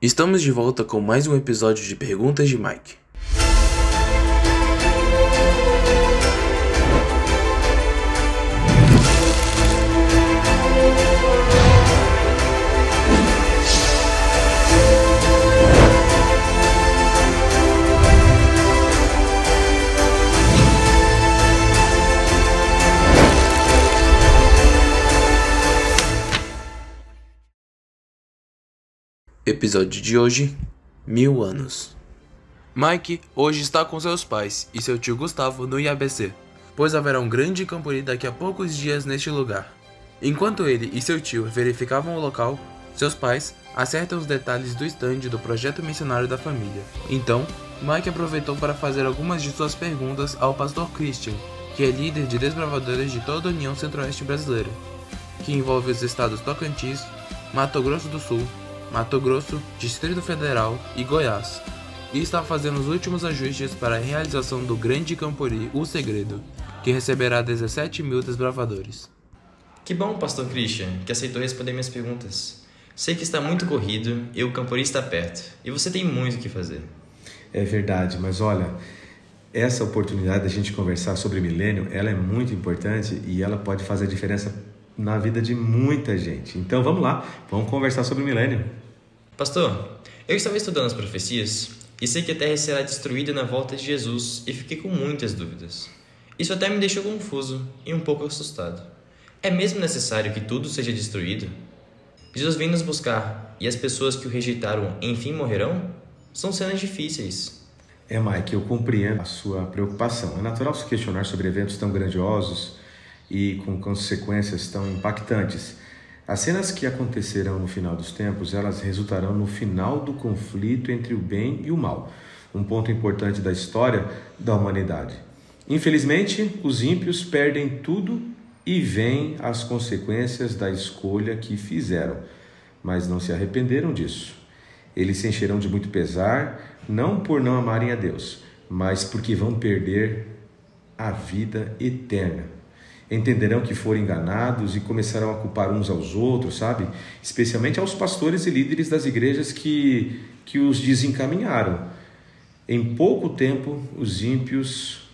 Estamos de volta com mais um episódio de Perguntas de Mike. Episódio de hoje, 1000 anos. Mike hoje está com seus pais e seu tio Gustavo no IABC, pois haverá um grande Campuri daqui a poucos dias neste lugar. Enquanto ele e seu tio verificavam o local, seus pais acertam os detalhes do stand do projeto missionário da família. Então, Mike aproveitou para fazer algumas de suas perguntas ao pastor Christian, que é líder de desbravadores de toda a União Centro-Oeste Brasileira, que envolve os estados Tocantins, Mato Grosso do Sul, Mato Grosso, Distrito Federal e Goiás, e está fazendo os últimos ajustes para a realização do Grande Campuri, O Segredo, que receberá 17.000 desbravadores. Que bom, pastor Christian, que aceitou responder minhas perguntas. Sei que está muito corrido e o Campuri está perto, e você tem muito o que fazer. É verdade, mas olha, essa oportunidade da gente conversar sobre milênio, ela é muito importante e ela pode fazer diferença na vida de muita gente. Então vamos lá, vamos conversar sobre o milênio. Pastor, eu estava estudando as profecias e sei que a Terra será destruída na volta de Jesus e fiquei com muitas dúvidas. Isso até me deixou confuso e um pouco assustado. É mesmo necessário que tudo seja destruído? Jesus vem nos buscar e as pessoas que o rejeitaram enfim morrerão? São cenas difíceis. Mike, eu compreendo a sua preocupação. É natural se questionar sobre eventos tão grandiosos e com consequências tão impactantes. As cenas que acontecerão no final dos tempos, elas resultarão no final do conflito entre o bem e o mal, um ponto importante da história da humanidade. Infelizmente, os ímpios perdem tudo e veem as consequências da escolha que fizeram, mas não se arrependeram disso. Eles se encherão de muito pesar, não por não amarem a Deus, mas porque vão perder a vida eterna. Entenderão que foram enganados e começarão a culpar uns aos outros, sabe? Especialmente aos pastores e líderes das igrejas que os desencaminharam. Em pouco tempo, os ímpios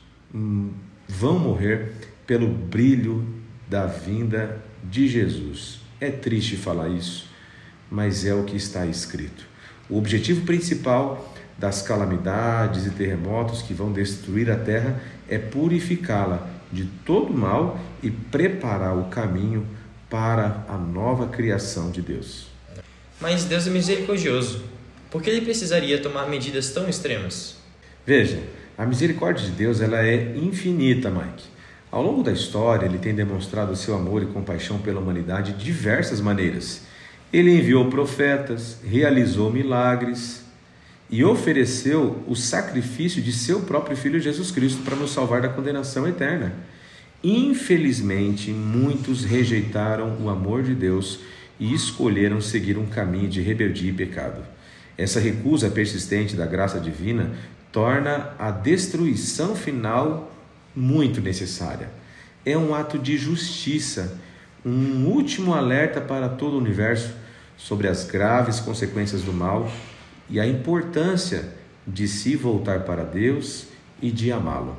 vão morrer pelo brilho da vinda de Jesus. É triste falar isso, mas é o que está escrito. O objetivo principal das calamidades e terremotos que vão destruir a terra é purificá-la de todo mal e preparar o caminho para a nova criação de Deus. Mas Deus é misericordioso. Por que ele precisaria tomar medidas tão extremas? Veja, a misericórdia de Deus ela é infinita, Mike. Ao longo da história, ele tem demonstrado seu amor e compaixão pela humanidade de diversas maneiras. Ele enviou profetas, realizou milagres e ofereceu o sacrifício de seu próprio Filho Jesus Cristo para nos salvar da condenação eterna. Infelizmente, muitos rejeitaram o amor de Deus e escolheram seguir um caminho de rebeldia e pecado. Essa recusa persistente da graça divina torna a destruição final muito necessária. É um ato de justiça, um último alerta para todo o universo sobre as graves consequências do mal e a importância de se voltar para Deus e de amá-lo.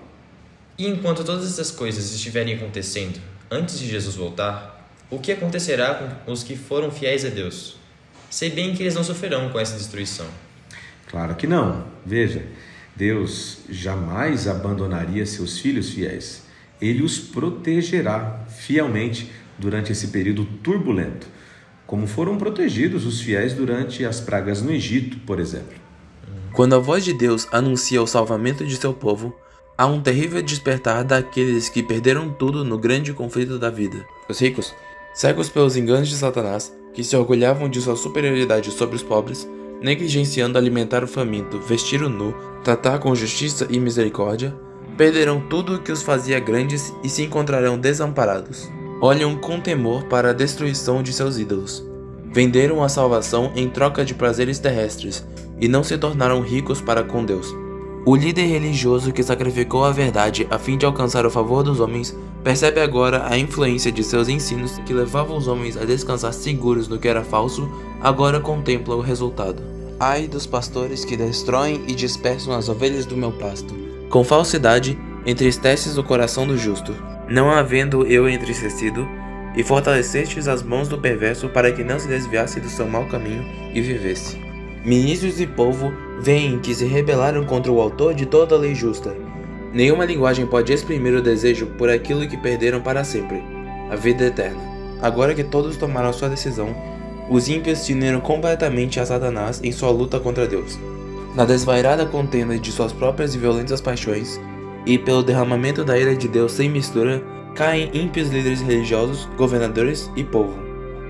E enquanto todas essas coisas estiverem acontecendo antes de Jesus voltar, o que acontecerá com os que foram fiéis a Deus? Sei bem que eles não sofrerão com essa destruição. Claro que não. Veja, Deus jamais abandonaria seus filhos fiéis. Ele os protegerá fielmente durante esse período turbulento, como foram protegidos os fiéis durante as pragas no Egito, por exemplo. Quando a voz de Deus anuncia o salvamento de seu povo, há um terrível despertar daqueles que perderam tudo no grande conflito da vida. Os ricos, cegos pelos enganos de Satanás, que se orgulhavam de sua superioridade sobre os pobres, negligenciando alimentar o faminto, vestir o nu, tratar com justiça e misericórdia, perderão tudo o que os fazia grandes e se encontrarão desamparados. Olham com temor para a destruição de seus ídolos. Venderam a salvação em troca de prazeres terrestres e não se tornaram ricos para com Deus. O líder religioso que sacrificou a verdade a fim de alcançar o favor dos homens percebe agora a influência de seus ensinos que levavam os homens a descansar seguros no que era falso, agora contempla o resultado. Ai dos pastores que destroem e dispersam as ovelhas do meu pasto. Com falsidade entristeces o coração do justo, não havendo eu entristecido, e fortalecestes as mãos do perverso para que não se desviasse do seu mau caminho e vivesse. Ministros e povo veem que se rebelaram contra o autor de toda a lei justa. Nenhuma linguagem pode exprimir o desejo por aquilo que perderam para sempre, a vida eterna. Agora que todos tomaram sua decisão, os ímpios se uniram completamente a Satanás em sua luta contra Deus. Na desvairada contenda de suas próprias e violentas paixões, e pelo derramamento da ira de Deus sem mistura, caem ímpios líderes religiosos, governadores e povo.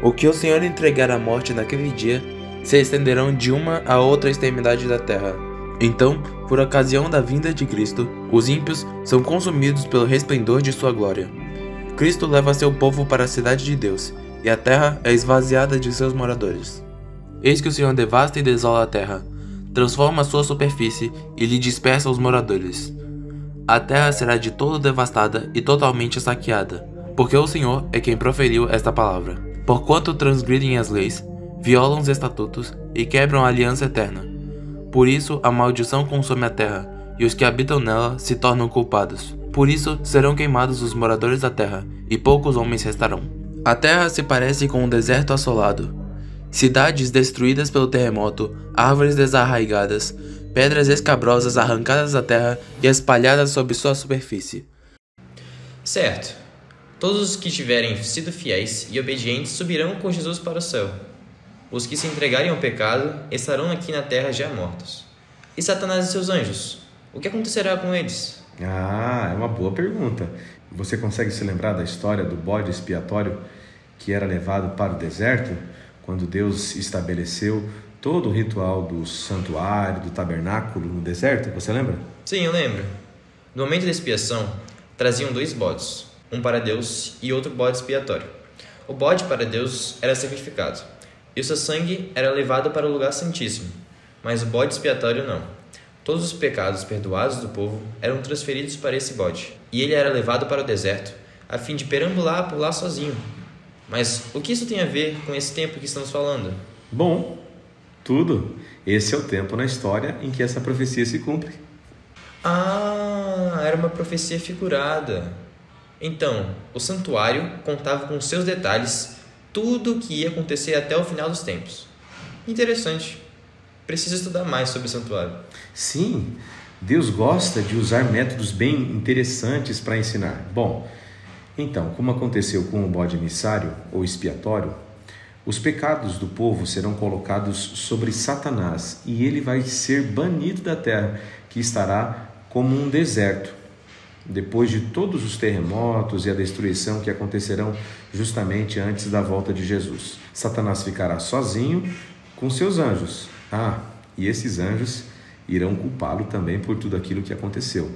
O que o Senhor entregar à morte naquele dia, se estenderão de uma a outra extremidade da terra. Então, por ocasião da vinda de Cristo, os ímpios são consumidos pelo resplendor de sua glória. Cristo leva seu povo para a cidade de Deus, e a terra é esvaziada de seus moradores. Eis que o Senhor devasta e desola a terra, transforma sua superfície e lhe dispersa os moradores. A terra será de todo devastada e totalmente saqueada, porque o Senhor é quem proferiu esta palavra. Porquanto transgridem as leis, violam os estatutos e quebram a aliança eterna. Por isso a maldição consome a terra, e os que habitam nela se tornam culpados. Por isso serão queimados os moradores da terra, e poucos homens restarão. A terra se parece com um deserto assolado. Cidades destruídas pelo terremoto, árvores desarraigadas, pedras escabrosas arrancadas da terra e espalhadas sobre sua superfície. Certo. Todos os que tiverem sido fiéis e obedientes subirão com Jesus para o céu. Os que se entregarem ao pecado estarão aqui na terra já mortos. E Satanás e seus anjos? O que acontecerá com eles? É uma boa pergunta. Você consegue se lembrar da história do bode expiatório que era levado para o deserto, quando Deus estabeleceu todo o ritual do santuário, do tabernáculo no deserto? Você lembra? Sim, eu lembro. No momento da expiação, traziam 2 bodes, um para Deus e outro bode expiatório. O bode para Deus era sacrificado, e o seu sangue era levado para o lugar santíssimo, mas o bode expiatório não. Todos os pecados perdoados do povo eram transferidos para esse bode, e ele era levado para o deserto, a fim de perambular por lá sozinho. Mas o que isso tem a ver com esse tempo que estamos falando? Bom, tudo. Esse é o tempo na história em que essa profecia se cumpre. Era uma profecia figurada. Então, o santuário contava com seus detalhes tudo o que ia acontecer até o final dos tempos. Interessante. Preciso estudar mais sobre o santuário. Sim, Deus gosta de usar métodos bem interessantes para ensinar. Bom, então, como aconteceu com o bode emissário ou expiatório, os pecados do povo serão colocados sobre Satanás e ele vai ser banido da terra, que estará como um deserto, depois de todos os terremotos e a destruição que acontecerão justamente antes da volta de Jesus. Satanás ficará sozinho com seus anjos. E esses anjos irão culpá-lo também por tudo aquilo que aconteceu.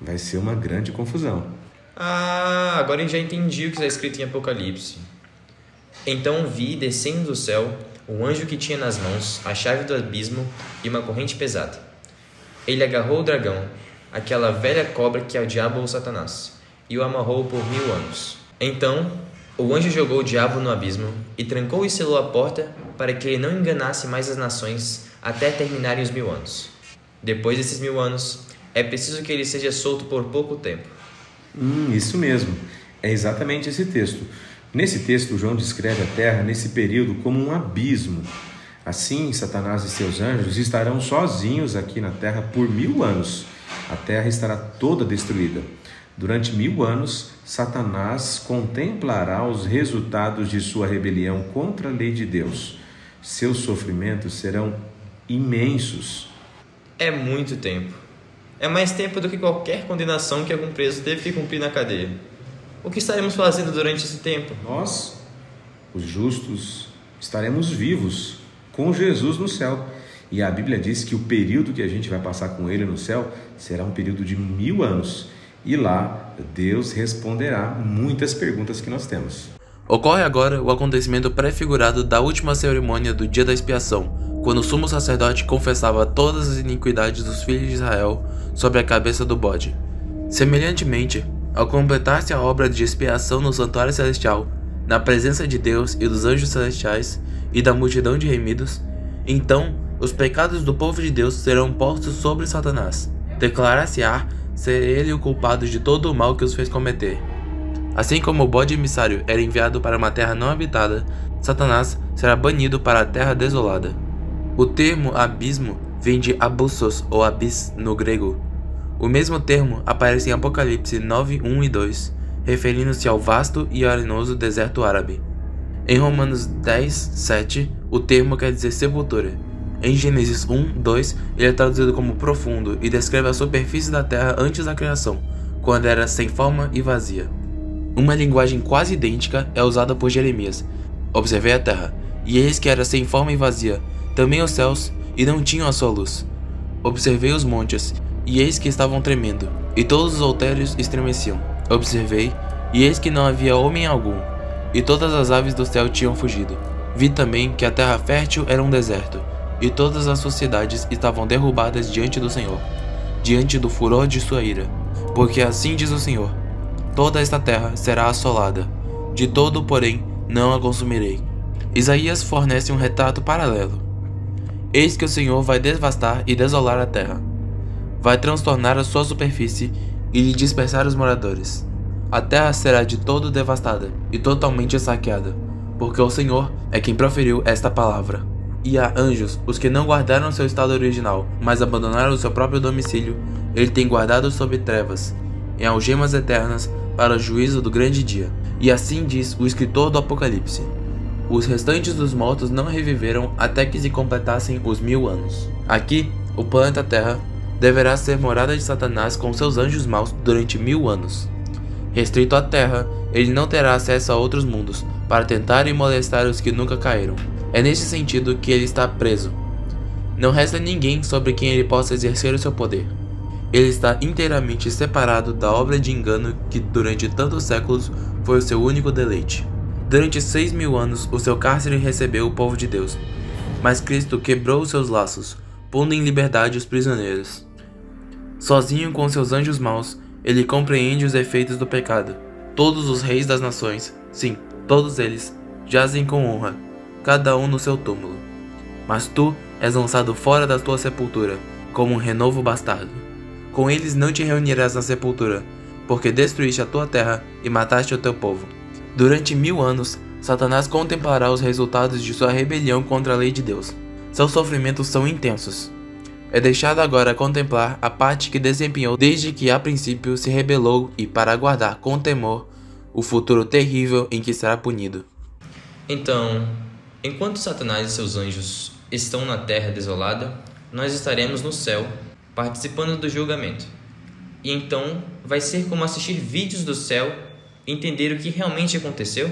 Vai ser uma grande confusão. Agora eu já entendi o que está escrito em Apocalipse. Então vi, descendo do céu, o anjo que tinha nas mãos a chave do abismo e uma corrente pesada. Ele agarrou o dragão, aquela velha cobra que é o diabo ou Satanás, e o amarrou por 1000 anos. Então o anjo jogou o diabo no abismo e trancou e selou a porta para que ele não enganasse mais as nações até terminarem os 1000 anos. Depois desses 1000 anos, é preciso que ele seja solto por pouco tempo. Isso mesmo. É exatamente esse texto. Nesse texto, João descreve a terra nesse período como um abismo. Assim, Satanás e seus anjos estarão sozinhos aqui na terra por 1000 anos. A terra estará toda destruída. Durante 1000 anos, Satanás contemplará os resultados de sua rebelião contra a lei de Deus. Seus sofrimentos serão imensos. É muito tempo. É mais tempo do que qualquer condenação que algum preso teve que cumprir na cadeia. O que estaremos fazendo durante esse tempo? Nós, os justos, estaremos vivos com Jesus no céu. E a Bíblia diz que o período que a gente vai passar com Ele no céu será um período de 1000 anos. E lá, Deus responderá muitas perguntas que nós temos. Ocorre agora o acontecimento prefigurado da última cerimônia do dia da expiação, quando o sumo sacerdote confessava todas as iniquidades dos filhos de Israel sobre a cabeça do bode. Semelhantemente, ao completar-se a obra de expiação no santuário celestial, na presença de Deus e dos anjos celestiais e da multidão de remidos, então Os pecados do povo de Deus serão postos sobre Satanás. Declarar-se-á ser ele o culpado de todo o mal que os fez cometer. Assim como o bode emissário era enviado para uma terra não habitada, Satanás será banido para a terra desolada. O termo abismo vem de abyssos ou abyss no grego. O mesmo termo aparece em Apocalipse 9, 1 e 2, referindo-se ao vasto e arenoso deserto árabe. Em Romanos 10, 7, o termo quer dizer sepultura. Em Gênesis 1, 2, ele é traduzido como profundo e descreve a superfície da terra antes da criação, quando era sem forma e vazia. Uma linguagem quase idêntica é usada por Jeremias. Observei a terra, e eis que era sem forma e vazia, também os céus, e não tinham a sua luz. Observei os montes, e eis que estavam tremendo, e todos os outeiros estremeciam. Observei, e eis que não havia homem algum, e todas as aves do céu tinham fugido. Vi também que a terra fértil era um deserto, e todas as suas cidades estavam derrubadas diante do Senhor, diante do furor de sua ira. Porque assim diz o Senhor: toda esta terra será assolada, de todo, porém, não a consumirei. Isaías fornece um retrato paralelo. Eis que o Senhor vai devastar e desolar a terra. Vai transtornar a sua superfície e lhe dispersar os moradores. A terra será de todo devastada e totalmente saqueada, porque o Senhor é quem proferiu esta palavra. E a anjos, os que não guardaram seu estado original, mas abandonaram o seu próprio domicílio, ele tem guardado sob trevas, em algemas eternas, para o juízo do grande dia. E assim diz o escritor do Apocalipse: os restantes dos mortos não reviveram até que se completassem os 1000 anos. Aqui, o planeta Terra deverá ser morada de Satanás com seus anjos maus durante 1000 anos. Restrito à Terra, ele não terá acesso a outros mundos para tentar e molestar os que nunca caíram. É nesse sentido que ele está preso. Não resta ninguém sobre quem ele possa exercer o seu poder. Ele está inteiramente separado da obra de engano que durante tantos séculos foi o seu único deleite. Durante 6.000 anos o seu cárcere recebeu o povo de Deus, mas Cristo quebrou os seus laços, pondo em liberdade os prisioneiros. Sozinho com seus anjos maus, ele compreende os efeitos do pecado. Todos os reis das nações, sim, todos eles, jazem com honra, cada um no seu túmulo. Mas tu és lançado fora da tua sepultura, como um renovo bastardo. Com eles não te reunirás na sepultura, porque destruíste a tua terra e mataste o teu povo. Durante 1000 anos, Satanás contemplará os resultados de sua rebelião contra a lei de Deus. Seus sofrimentos são intensos. É deixado agora contemplar a parte que desempenhou desde que a princípio se rebelou e para aguardar com temor o futuro terrível em que será punido. Então, enquanto Satanás e seus anjos estão na terra desolada, nós estaremos no céu, participando do julgamento. E então vai ser como assistir vídeos do céu e entender o que realmente aconteceu?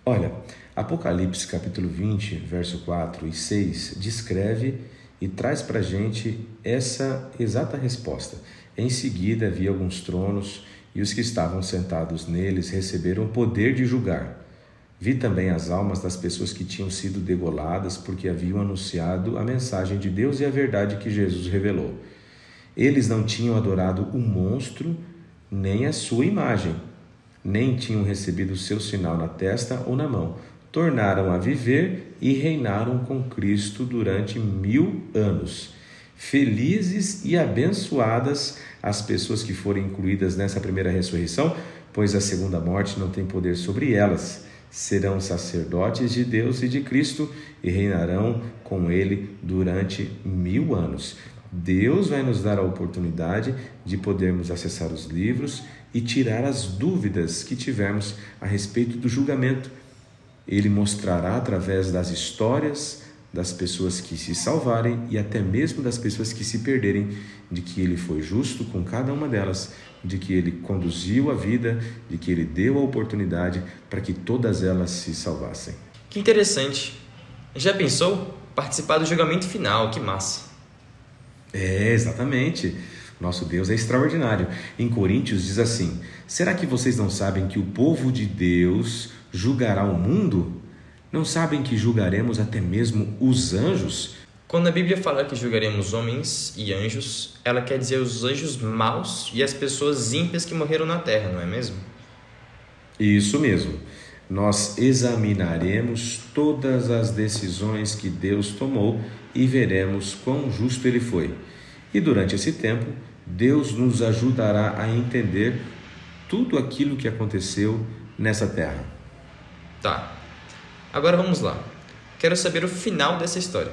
Olha, Apocalipse capítulo 20, verso 4 e 6 descreve e traz para a gente essa exata resposta. Em seguida havia alguns tronos e os que estavam sentados neles receberam o poder de julgar. Vi também as almas das pessoas que tinham sido degoladas porque haviam anunciado a mensagem de Deus e a verdade que Jesus revelou. Eles não tinham adorado o monstro nem a sua imagem, nem tinham recebido o seu sinal na testa ou na mão. Tornaram a viver e reinaram com Cristo durante 1000 anos. Felizes e abençoadas as pessoas que forem incluídas nessa primeira ressurreição, pois a segunda morte não tem poder sobre elas. Serão sacerdotes de Deus e de Cristo e reinarão com Ele durante 1000 anos. Deus vai nos dar a oportunidade de podermos acessar os livros e tirar as dúvidas que tivermos a respeito do julgamento. Ele mostrará através das histórias das pessoas que se salvarem e até mesmo das pessoas que se perderem, de que Ele foi justo com cada uma delas, de que Ele conduziu a vida, de que Ele deu a oportunidade para que todas elas se salvassem. Que interessante! Já pensou? Participar do julgamento final, que massa! Exatamente. Nosso Deus é extraordinário. Em Coríntios diz assim: será que vocês não sabem que o povo de Deus julgará o mundo? Não sabem que julgaremos até mesmo os anjos? Quando a Bíblia fala que julgaremos homens e anjos, ela quer dizer os anjos maus e as pessoas ímpias que morreram na terra, não é mesmo? Isso mesmo. Nós examinaremos todas as decisões que Deus tomou e veremos quão justo ele foi. E durante esse tempo, Deus nos ajudará a entender tudo aquilo que aconteceu nessa terra. Tá, agora vamos lá. Quero saber o final dessa história.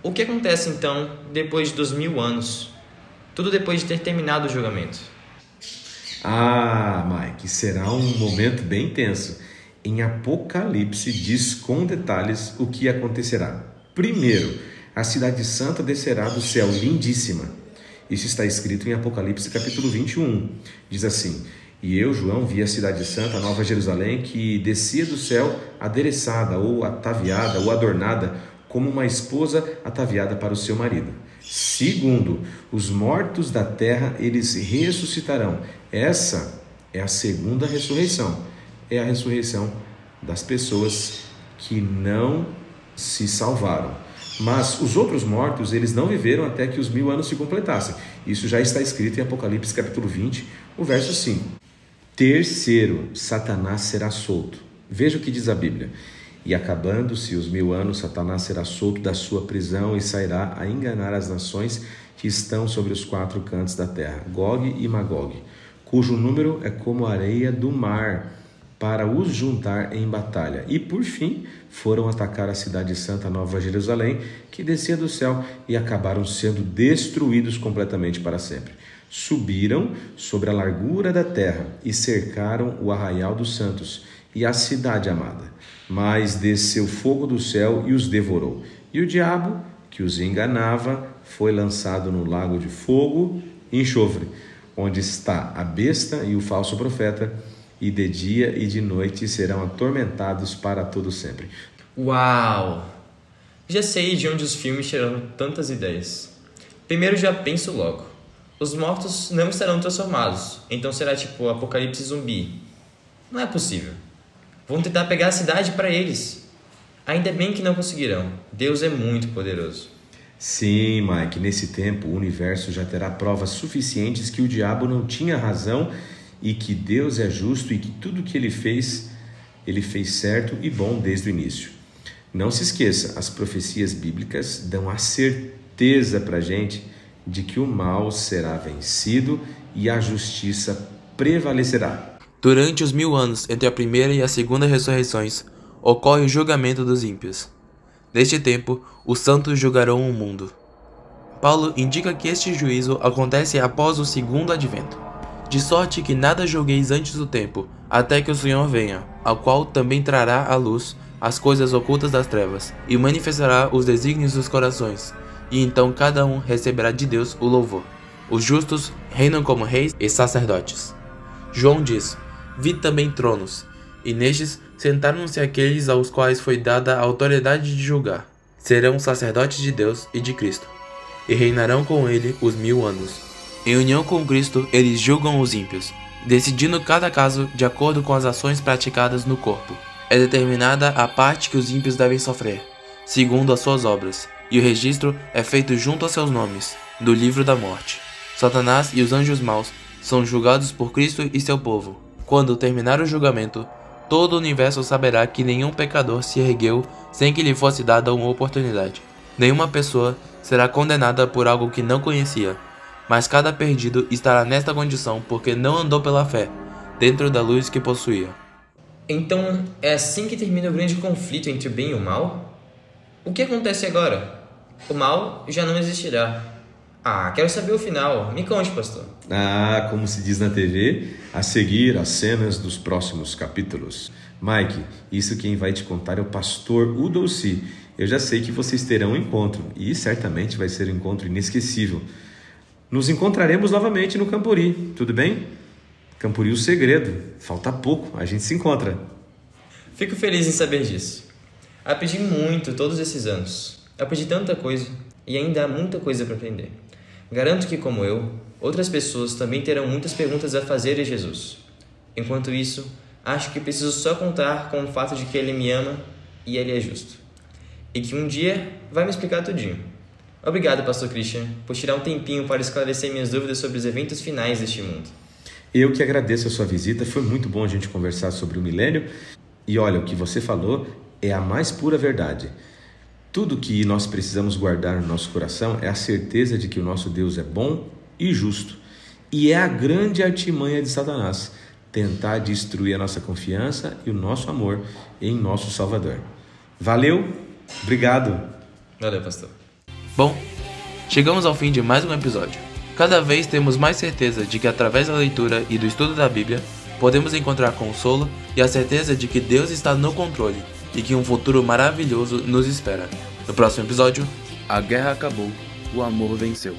O que acontece então depois dos 1000 anos? Tudo depois de ter terminado o julgamento. Ah, Mike, será um momento bem tenso. Em Apocalipse diz com detalhes o que acontecerá. Primeiro, a cidade santa descerá do céu, lindíssima. Isso está escrito em Apocalipse capítulo 21. Diz assim: E eu, João, vi a cidade santa, a Nova Jerusalém, que descia do céu adereçada, ou ataviada, ou adornada, como uma esposa ataviada para o seu marido. Segundo, os mortos da terra, eles ressuscitarão. Essa é a segunda ressurreição. É a ressurreição das pessoas que não se salvaram. Mas os outros mortos, eles não viveram até que os 1000 anos se completassem. Isso já está escrito em Apocalipse capítulo 20, o verso 5. Terceiro, Satanás será solto. Veja o que diz a Bíblia. E acabando-se os 1000 anos, Satanás será solto da sua prisão e sairá a enganar as nações que estão sobre os 4 cantos da terra, Gog e Magog, cujo número é como a areia do mar, para os juntar em batalha. E por fim, foram atacar a cidade santa, Nova Jerusalém, que descia do céu, e acabaram sendo destruídos completamente para sempre. Subiram sobre a largura da terra e cercaram o arraial dos santos e a cidade amada. Mas desceu fogo do céu e os devorou. E o diabo, que os enganava, foi lançado no lago de fogo e enxofre, onde está a besta e o falso profeta, e de dia e de noite serão atormentados para todo sempre. Uau! Já sei de onde os filmes tiraram tantas ideias. Primeiro já penso logo. Os mortos não estarão transformados, então será tipo apocalipse zumbi. Não é possível. Vão tentar pegar a cidade para eles. Ainda bem que não conseguirão. Deus é muito poderoso. Sim, Mike, nesse tempo o universo já terá provas suficientes que o diabo não tinha razão e que Deus é justo e que tudo que ele fez certo e bom desde o início. Não se esqueça, as profecias bíblicas dão a certeza para a gente de que o mal será vencido e a justiça prevalecerá. Durante os 1000 anos entre a primeira e a segunda ressurreições, ocorre o julgamento dos ímpios. Neste tempo, os santos julgarão o mundo. Paulo indica que este juízo acontece após o segundo advento. De sorte que nada julgueis antes do tempo, até que o Senhor venha, ao qual também trará à luz as coisas ocultas das trevas, e manifestará os desígnios dos corações, e então cada um receberá de Deus o louvor. Os justos reinam como reis e sacerdotes. João diz: Vi também tronos, e nestes sentaram-se aqueles aos quais foi dada a autoridade de julgar. Serão sacerdotes de Deus e de Cristo, e reinarão com ele os 1000 anos. Em união com Cristo, eles julgam os ímpios, decidindo cada caso de acordo com as ações praticadas no corpo. É determinada a parte que os ímpios devem sofrer, segundo as suas obras, e o registro é feito junto a seus nomes, do livro da morte. Satanás e os anjos maus são julgados por Cristo e seu povo. Quando terminar o julgamento, todo o universo saberá que nenhum pecador se ergueu sem que lhe fosse dada uma oportunidade. Nenhuma pessoa será condenada por algo que não conhecia, mas cada perdido estará nesta condição porque não andou pela fé, dentro da luz que possuía. Então, é assim que termina o grande conflito entre o bem e o mal? O que acontece agora? O mal já não existirá. Ah, quero saber o final. Me conte, pastor. Ah, como se diz na TV, a seguir as cenas dos próximos capítulos. Mike, isso quem vai te contar é o pastor Udolci. Eu já sei que vocês terão um encontro, e certamente vai ser um encontro inesquecível. Nos encontraremos novamente no Campuri, tudo bem? Campuri, o segredo. Falta pouco, a gente se encontra. Fico feliz em saber disso. Aprendi muito todos esses anos. Aprendi tanta coisa e ainda há muita coisa para aprender. Garanto que, como eu, outras pessoas também terão muitas perguntas a fazer a Jesus. Enquanto isso, acho que preciso só contar com o fato de que Ele me ama e Ele é justo. E que um dia vai me explicar tudinho. Obrigado, pastor Christian, por tirar um tempinho para esclarecer minhas dúvidas sobre os eventos finais deste mundo. Eu que agradeço a sua visita, foi muito bom a gente conversar sobre o milênio. E olha, o que você falou é a mais pura verdade. Tudo que nós precisamos guardar no nosso coração é a certeza de que o nosso Deus é bom e justo. E é a grande artimanha de Satanás tentar destruir a nossa confiança e o nosso amor em nosso Salvador. Valeu, obrigado. Valeu, pastor. Bom, chegamos ao fim de mais um episódio. Cada vez temos mais certeza de que através da leitura e do estudo da Bíblia, podemos encontrar consolo e a certeza de que Deus está no controle e que um futuro maravilhoso nos espera. No próximo episódio, a guerra acabou, o amor venceu.